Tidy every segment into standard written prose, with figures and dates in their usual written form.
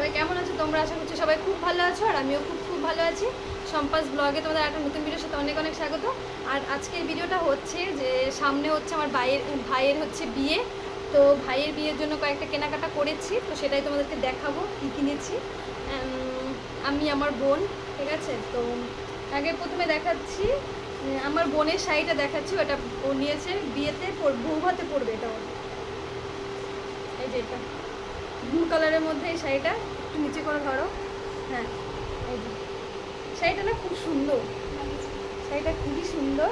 সবাই কেমন আছো তোমরা? আশা করছি সবাই খুব ভালো আছো, আর আমিও খুব ভালো আছি। সম্পাস ব্লগে তোমাদের একটা নতুন ভিডিওর সাথে অনেক অনেক স্বাগত। আর আজকের ভিডিওটা হচ্ছে যে সামনে হচ্ছে আমার ভাইয়ের হচ্ছে বিয়ে। তো ভাইয়ের বিয়ের জন্য কয়েকটা কেনাকাটা করেছি, তো সেটাই তোমাদেরকে দেখাবো কী কিনেছি আমি, আমার বোন। ঠিক আছে, তো আগে প্রথমে দেখাচ্ছি আমার বোনের শাড়িটা দেখাচ্ছি। ওটা ও নিয়েছে বিয়েতে, বৌভাতে পরবে। এটা এই যে এটা ব্লু কালারের মধ্যে এই শাড়িটা, একটু নিচে করে ধরো। হ্যাঁ, এই যে শাড়িটা না খুব সুন্দর, শাড়িটা খুবই সুন্দর।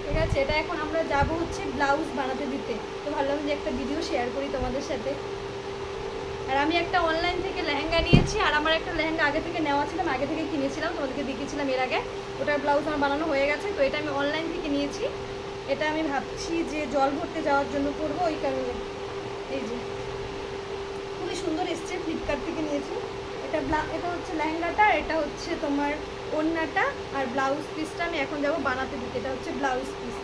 ঠিক আছে, এটা এখন আমরা যাব হচ্ছে ব্লাউজ বানাতে দিতে। তো ভাবলাম যে একটা ভিডিও শেয়ার করি তোমাদের সাথে। আর আমি একটা অনলাইন থেকে লেহেঙ্গা নিয়েছি, আর আমার একটা লেহেঙ্গা আগে থেকে নেওয়া ছিল, আগে থেকে কিনেছিলাম, তোমাদেরকে দেখিয়েছিলাম এর আগে। ওটার ব্লাউজ আমার বানানো হয়ে গেছে। তো এটা আমি অনলাইন থেকে নিয়েছি। এটা আমি ভাবছি যে জল ভরতে যাওয়ার জন্য পরবো, ওই কারণে। এই যে খুবই সুন্দর এসছে, ফ্লিপকার্ট থেকে নিয়েছি। এটা হচ্ছে লেহেঙ্গাটা, এটা হচ্ছে তোমার ওড়নাটা, আর ব্লাউজ পিসটা আমি এখন যাব বানাতে দিতে। এটা হচ্ছে ব্লাউজ পিস,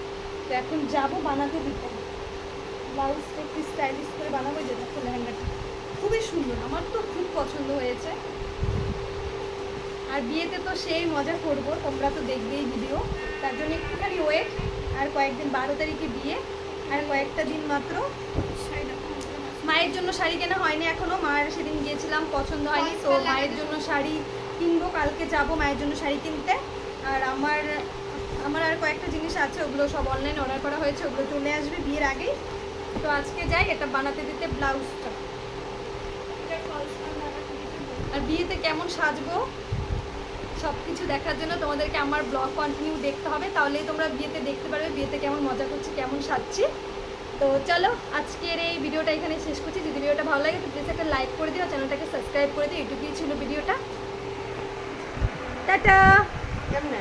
তো এখন যাব বানাতে দিতে। ব্লাউজটা একটু স্টাইলিশ করে বানাবো। যে দেখো লেহেঙ্গাটা খুবই সুন্দর, আমার তো খুব পছন্দ হয়েছে। আর বিয়েতে তো সেই মজা করবো, তোমরা তো দেখবেই ভিডিও। তার জন্য একটুখানি ওয়েট, আর কয়েকদিন, 12 তারিখে বিয়ে, আর কয়েকটা দিন মাত্র। মায়ের জন্য শাড়ি কেনা হয়নি এখনো, মায়ের সেদিন গিয়েছিলাম, পছন্দ হয়নি। তো মায়ের জন্য শাড়ি কিনবো, কালকে যাব মায়ের জন্য শাড়ি কিনতে। আর আমার আর কয়েকটা জিনিস আছে, ওগুলো সব অনলাইন অর্ডার করা হয়েছে, ওগুলো চলে আসবে বিয়ের আগেই। তো আজকে যাই এটা বানাতে দিতে, ব্লাউজটা। আর বিয়েতে কেমন সাজবো সব কিছু দেখার জন্য তোমাদেরকে আমার ব্লগ কন্টিনিউ দেখতে হবে, তাহলেই তোমরা বিয়েতে দেখতে পারবে বিয়েতে কেমন মজা করছি, কেমন সাজছি। তো চলো আজকের এই ভিডিওটা এখানে শেষ করছি। যদি ভিডিওটা ভালো লাগে তো প্লিজ একটা লাইক করে দিও, চ্যানেলটাকে সাবস্ক্রাইব করে দিও। এটুকুই ছিল ভিডিওটা। টাটা। কেমন না